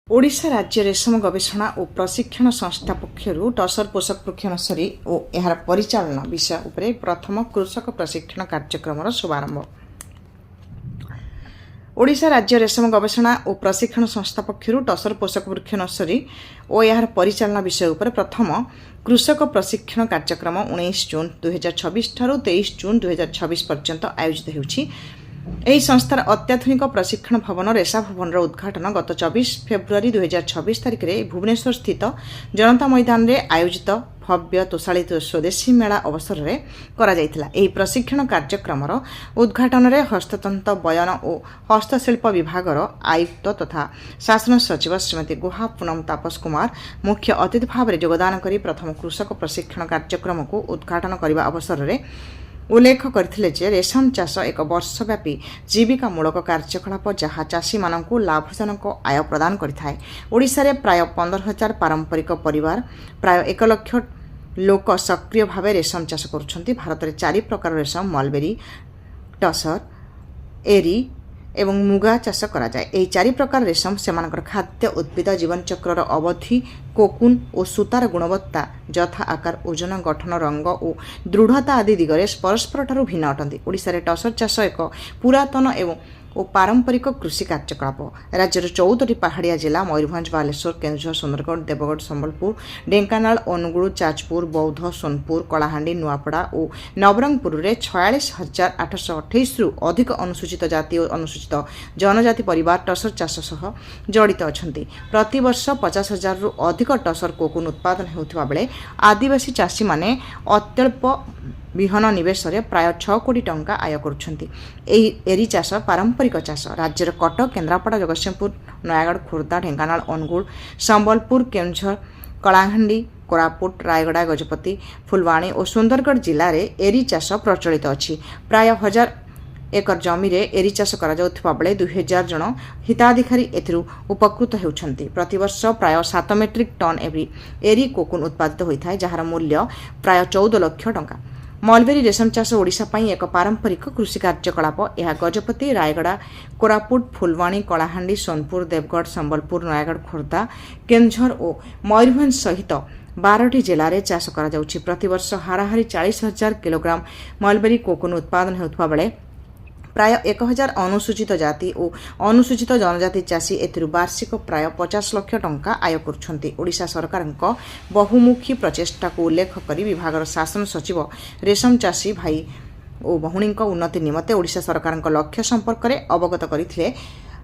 ओडिशा राज्य रेशम गवेषणा और प्रशिक्षण संस्था पक्षर टसर पोषक प्रक्षणसरी और यार परिचालन विषय उपरे प्रथम कृषक प्रशिक्षण कार्यक्रम शुभारंभ। ओडिशा राज्य रेशम गवेषणा और प्रशिक्षण संस्था पक्षर टसर पोषक वृक्षनर्सरी और यार परिचालन विषय उपर प्रथम कृषक प्रशिक्षण कार्यक्रम 19 जून 2026 ठारू 23 जून 2026 पर्यंत आयोजित होउछि। ଏହି ସଂସ୍ଥାର ଅତ୍ୟାଧୁନିକ ପ୍ରଶିକ୍ଷଣ ଭବନ ରେଶା ଭବନର ଉଦ୍ଘାଟନ ଗତ 24 ଫେବୃଆରୀ 2026 ତାରିଖରେ ଭୁବନେଶ୍ୱର ସ୍ଥିତ ଜନତା ମଇଦାନରେ ଆୟୋଜିତ ଭବ୍ୟ ତୋଷାଳିତ ସ୍ୱଦେଶୀ ମେଳା ଅବସରରେ କରାଯାଇଥିଲା। ଏହି ପ୍ରଶିକ୍ଷଣ କାର୍ଯ୍ୟକ୍ରମର ଉଦ୍ଘାଟନରେ ହସ୍ତତନ୍ତ ବୟନ ଓ ହସ୍ତଶିଳ୍ପ ବିଭାଗର ଆୟୁକ୍ତ ତଥା ଶାସନ ସଚିବ ଶ୍ରୀମତୀ ଗୁହା ପୁନମ ତାପସ କୁମାର ମୁଖ୍ୟ ଅତିଥି ଭାବରେ ଯୋଗଦାନ କରି ପ୍ରଥମ କୃଷକ ପ୍ରଶିକ୍ଷଣ କାର୍ଯ୍ୟକ୍ରମକୁ ଉଦ୍ଘାଟନ କରିବା ଅବସରରେ उल्लेख करथिले जे रेशम चाष एक वर्षव्यापी जीविकामूलक कार्यकलाप जहाँ चाषी मानकु लाभजनक आय प्रदान करिथाय। ओडिशा रे प्राय 15,000 पारंपरिक परिवार प्राय 1 लाख लोक सक्रिय भाव रेशम चाष करुछंती। भारत में 4 प्रकार रेशम मलबेरी, टसर, एरी एवं मुगा चाष करा जाय। एही 4 प्रकार रेशम सेमानकर खाद्य उद्भिद जीवन चक्र अवधि कोकुन और सूतार गुणवत्ता यथा आकार ओजन गठन रंग और दृढ़ता आदि दिगरे परस्पर ठारू भिन्न अटंती। ओडिशा रे टसर चाष एक पुरातन एवं पारंपरिक कृषि कार्यकलाप। राज्यर 14टी पहाड़िया जिला मयूरभंज, बालेश्वर, केन्दुझर, सुंदरगढ़, देवगढ़, संबलपुर, ढेंकानाल, अनुगुल, जाजपुर, बौद्ध, सोनपुर, कलाहांडी, नुआपड़ा और नवरंगपुर रे 46,828 रु अधिक अनुसूचित जाति और अनुसूचित जनजाति परिवार टसर चाष सह जड़ित अछंती। प्रतिवर्ष 50,000 रु अधिक टसर कोकुन उत्पादन हेउथिबा बेले आदिवासी चाषी माने अत्यल्प विहन निवेश प्राय 6 कोटी टंका आय करुछंती। एही एरी चाष पारंपरिक चाष राज्यर कटक, केन्द्रापड़ा, जगतसिंहपुर, नयागढ़, खोर्धा, ढेंकानाल, अनुगुल, संबलपुर, केन्दुझर, कलाहांडी, कोरापुट, रायगड़ा, गजपति, फुलवाणी और सुंदरगढ़ जिले में एरी चाष प्रचलित अछि। प्राय 1000 एकर जमी रे एरी चाष करा जाउथिबा बेले 2000 जन हिताधिकारी एथिरु उपकृत हेउछंती। प्रतिवर्ष प्राय 7 मेट्रिक टन एरी कोकुन उत्पादित होइथाय, जहार मूल्य प्राय 14 लाख टंका। मलबेरी रेशम चाष ओडिशा पई एक पारंपरिक कृषि कार्यकलाप। यह गजपति, रायगड़ा, कोरापुट, फुलवाणी, कलाहांडी, सोनपुर, देवगढ़, संबलपुर, नयागढ़, खोर्धा, केन्दुझर और मयूरभंज सहित 12टी जिले में चाष करा जाउछि। प्रतिवर्ष हाराहारी 40,000 किलोग्राम मलबेरी कोकुन उत्पादन हेउथबा बेले प्राय 1,000 अनुसूचित जाति और अनुसूचित जनजाति चाषी एथिरु वार्षिक प्राय 50 लाख टंका आय करुछंती। ओडिशा सरकारक बहुमुखी प्रचेष्टा को उल्लेख करी विभागर शासन सचिव रेशम चाषी भाई और भौणी उन्नति निमते ओडिशा सरकारक लक्ष्य संपर्क में अवगत करथिले।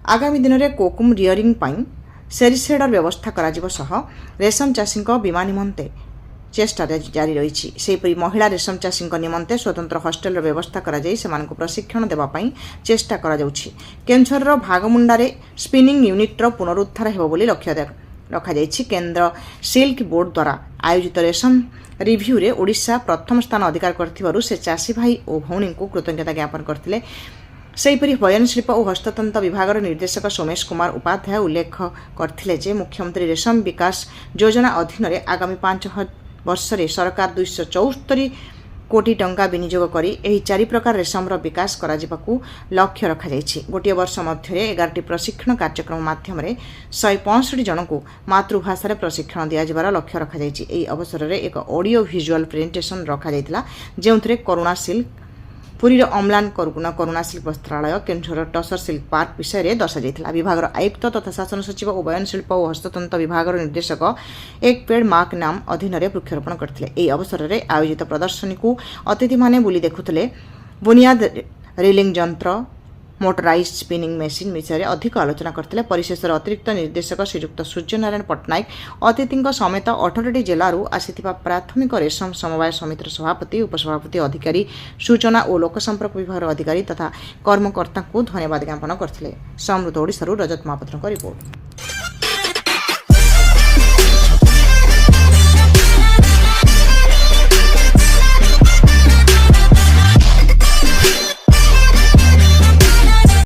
आगामी दिन में कोकुम रियरिंग पई सेरिसेडर व्यवस्था कराजिबो सह रेशम चाषी बीमा निमंते चेष्टा जारी रही। सेपरी महिला रेशम चाषी निमंते स्वतंत्र हॉस्टेल व्यवस्था करा जाई सेमानकु प्रशिक्षण देबा पई चेष्टा करा जाउछि। केन्दुझर भागमुंडारे स्पिनिंग यूनिट्र पुनरुद्धार हेबो बोली लक्ष्य रखा जाइछि। केंद्र सिल्क बोर्ड द्वारा आयोजित रेशम रिव्यू रे ओडिशा प्रथम स्थान अधिकार करथिबारु से चाषी भाई और भौणी को कृतज्ञता ज्ञापन करथिले। सेहीपरि बयन शिल्प और हस्ततंत्र विभाग निर्देशक सोमेश कुमार उपाध्याय उल्लेख करथिले जे मुख्यमंत्री रेशम विकास योजना अधीन रे आगामी 5 वर्ष रे सरकार 274 कोटी टंका विनियोग करी एही 4 प्रकार रेशमर विकास कराजिबाकू लक्ष्य रखा जाइछि। गोटे वर्ष मध्य 11टी प्रशिक्षण कार्यक्रम माध्यम 165 जन को मातृभाषा रे प्रशिक्षण दिया जिबार लक्ष्य रखा जाइछि। एही अवसर रे एक ऑडियो विजुअल प्रेजेंटेशन रखा जाइतिला जेउथरे करुणा सिल्क, पुरीर अम्लान करुणा शिल्प वस्त्रालय, केन्दुझर टसर शिल्प पार्क विषय में दर्शा जाइतिला। विभागर आयुक्त तथा शासन सचिव और बयन शिल्प और हस्ततंत्र विभाग निर्देशक एक पेड़ माक नाम अधीन वृक्षारोपण करथिले। एही अवसर में आयोजित प्रदर्शनी को अतिथि माने बुली देखुथिले। बुनियाद रिलिंग यंत्र, मोटराइज स्पिनिंग मेसीन विषय में अधिक आलोचना करथिले। परिशेषर अतिरिक्त निर्देशक श्रीयुक्त सूर्यनारायण पट्टनायक अतिथि समेत 18टी जिलूर आसिथिबा प्राथमिक रेशम समवाय समितिर सभापति, उपसभापति, अधिकारी, सूचना और लोकसंपर्क विभाग अधिकारी तथा कर्मकर्ता को धन्यवाद ज्ञापन करथिले। समृद्ध ओडिशारू रजत महापात्रଙ୍କ रिपोर्ट।